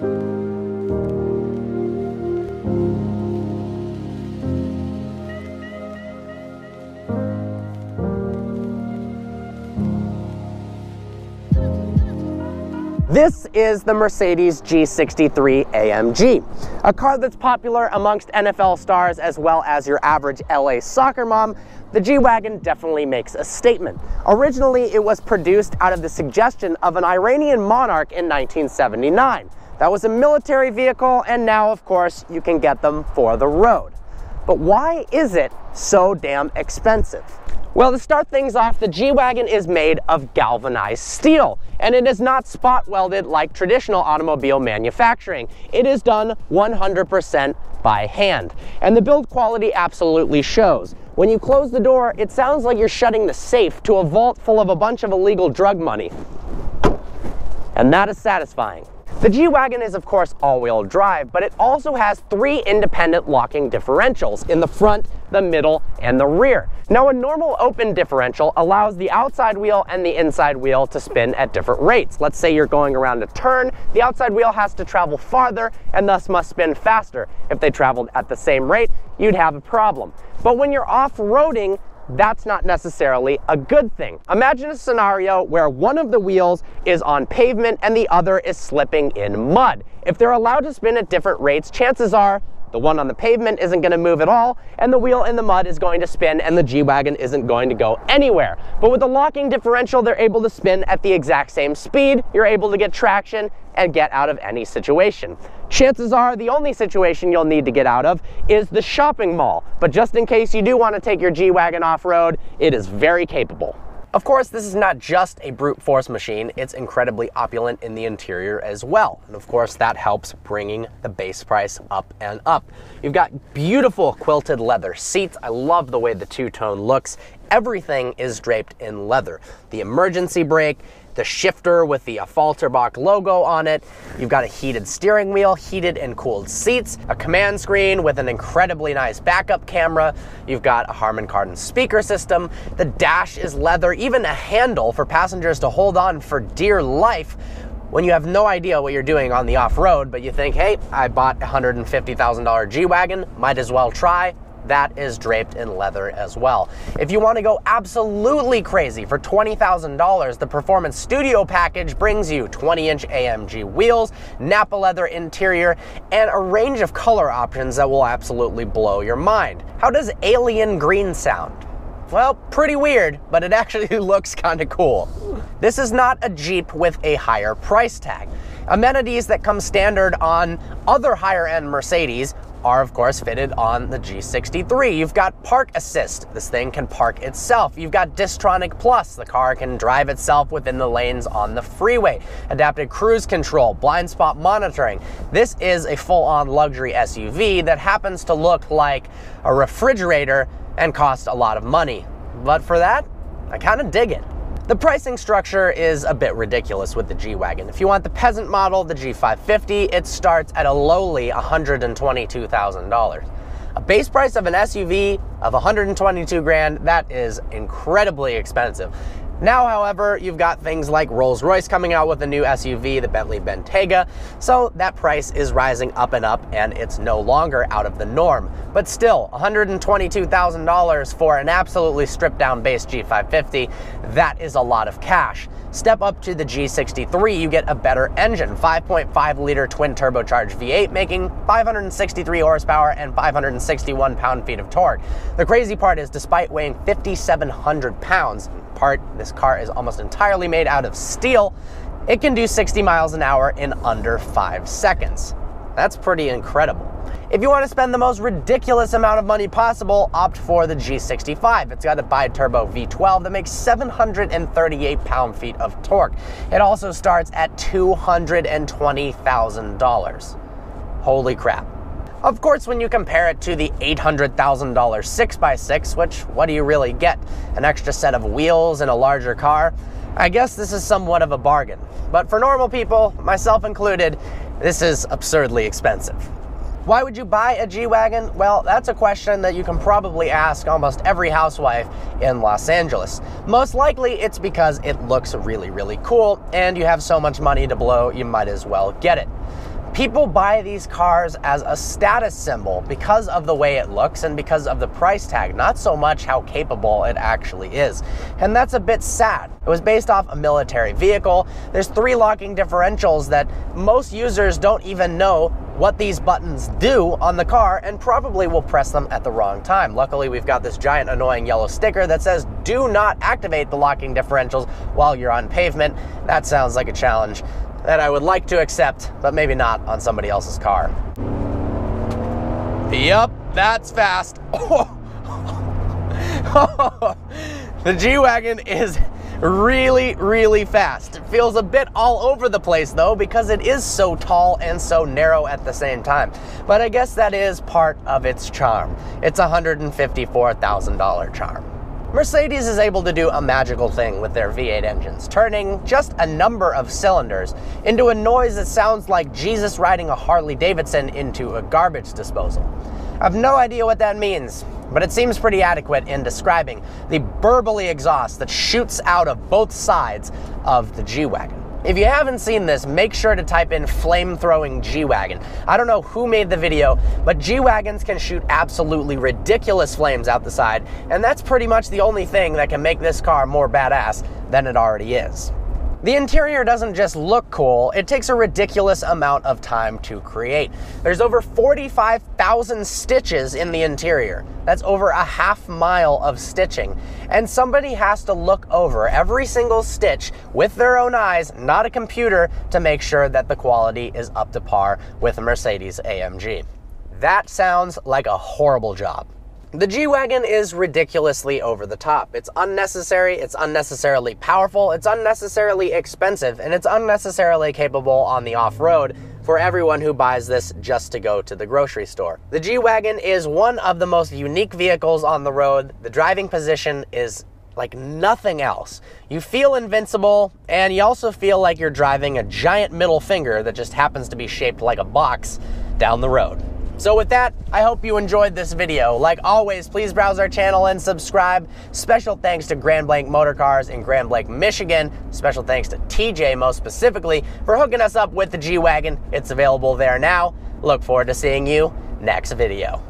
This is the Mercedes G63 AMG, a car that's popular amongst NFL stars as well as your average LA soccer mom. The G-Wagon definitely makes a statement. Originally, it was produced out of the suggestion of an Iranian monarch in 1979. That was a military vehicle, and now, of course, you can get them for the road. But why is it so damn expensive? Well, to start things off, the G-Wagon is made of galvanized steel, and it is not spot welded like traditional automobile manufacturing. It is done 100% by hand, and the build quality absolutely shows. When you close the door, it sounds like you're shutting the safe to a vault full of a bunch of illegal drug money. And that is satisfying. The G-Wagon is of course all-wheel drive, but it also has 3 independent locking differentials in the front, the middle, and the rear. Now, a normal open differential allows the outside wheel and the inside wheel to spin at different rates. Let's say you're going around a turn, the outside wheel has to travel farther and thus must spin faster. If they traveled at the same rate, you'd have a problem. But when you're off-roading, that's not necessarily a good thing. Imagine a scenario where one of the wheels is on pavement and the other is slipping in mud. If they're allowed to spin at different rates, chances are the one on the pavement isn't going to move at all, and the wheel in the mud is going to spin, and the G-Wagon isn't going to go anywhere. But with the locking differential, they're able to spin at the exact same speed. You're able to get traction and get out of any situation. Chances are the only situation you'll need to get out of is the shopping mall. But just in case you do want to take your G-Wagon off-road, it is very capable. Of course, this is not just a brute force machine, it's incredibly opulent in the interior as well. And of course, that helps bringing the base price up and up. You've got beautiful quilted leather seats. I love the way the two-tone looks. Everything is draped in leather. The emergency brake, the shifter with the Falterbach logo on it. You've got a heated steering wheel, heated and cooled seats, a command screen with an incredibly nice backup camera. You've got a Harman Kardon speaker system. The dash is leather, even a handle for passengers to hold on for dear life when you have no idea what you're doing on the off-road, but you think, hey, I bought a $150,000 G-Wagon, might as well try. That is draped in leather as well. If you want to go absolutely crazy, for $20,000, the Performance Studio package brings you 20-inch AMG wheels, Napa leather interior, and a range of color options that will absolutely blow your mind. How does alien green sound? Well, pretty weird, but it actually looks kind of cool. This is not a Jeep with a higher price tag. Amenities that come standard on other higher-end Mercedes are of course fitted on the G63. You've got park assist. This thing can park itself. You've got Distronic Plus. The car can drive itself within the lanes on the freeway. Adaptive cruise control, blind spot monitoring. This is a full-on luxury SUV that happens to look like a refrigerator and cost a lot of money. But for that, I kind of dig it. The pricing structure is a bit ridiculous with the G-Wagon. If you want the peasant model, the G550, it starts at a lowly $122,000. A base price of an SUV of $122 grand, that is incredibly expensive. Now, however, you've got things like Rolls-Royce coming out with a new SUV, the Bentley Bentayga, so that price is rising up and up, and it's no longer out of the norm. But still, $122,000 for an absolutely stripped-down base G550, that is a lot of cash. Step up to the G63, you get a better engine, 5.5-liter twin-turbocharged V8, making 563 horsepower and 561 pound-feet of torque. The crazy part is, despite weighing 5,700 pounds, this car is almost entirely made out of steel, it can do 60 miles an hour in under 5 seconds. That's pretty incredible. If you want to spend the most ridiculous amount of money possible, opt for the G65. It's got a bi-turbo V12 that makes 738 pound-feet of torque. It also starts at $220,000. Holy crap. Of course, when you compare it to the $800,000 6x6, which, what do you really get? An extra set of wheels and a larger car? I guess this is somewhat of a bargain. But for normal people, myself included, this is absurdly expensive. Why would you buy a G-Wagon? Well, that's a question that you can probably ask almost every housewife in Los Angeles. Most likely, it's because it looks really, really cool, and you have so much money to blow, you might as well get it. People buy these cars as a status symbol because of the way it looks and because of the price tag, not so much how capable it actually is. And that's a bit sad. It was based off a military vehicle. There's 3 locking differentials that most users don't even know what these buttons do on the car and probably will press them at the wrong time. Luckily, we've got this giant annoying yellow sticker that says do not activate the locking differentials while you're on pavement. That sounds like a challenge that I would like to accept, but maybe not on somebody else's car. Yup, that's fast. The G-Wagon is really, really fast. It feels a bit all over the place though, because it is so tall and so narrow at the same time. But I guess that is part of its charm. It's a $154,000 charm. Mercedes is able to do a magical thing with their V8 engines, turning just a number of cylinders into a noise that sounds like Jesus riding a Harley Davidson into a garbage disposal. I have no idea what that means, but it seems pretty adequate in describing the burbly exhaust that shoots out of both sides of the G-Wagon. If you haven't seen this, make sure to type in flame-throwing G-Wagon. I don't know who made the video, but G-Wagons can shoot absolutely ridiculous flames out the side, and that's pretty much the only thing that can make this car more badass than it already is. The interior doesn't just look cool, it takes a ridiculous amount of time to create. There's over 45,000 stitches in the interior. That's over a half mile of stitching. And somebody has to look over every single stitch with their own eyes, not a computer, to make sure that the quality is up to par with a Mercedes AMG. That sounds like a horrible job. The G-Wagon is ridiculously over the top. It's unnecessary, it's unnecessarily powerful, it's unnecessarily expensive, and it's unnecessarily capable on the off-road for everyone who buys this just to go to the grocery store. The G-Wagon is one of the most unique vehicles on the road. The driving position is like nothing else. You feel invincible, and you also feel like you're driving a giant middle finger that just happens to be shaped like a box down the road. So with that, I hope you enjoyed this video. Like always, please browse our channel and subscribe. Special thanks to Grand Blanc Motor Cars in Grand Blanc, Michigan. Special thanks to TJ most specifically for hooking us up with the G-Wagon. It's available there now. Look forward to seeing you next video.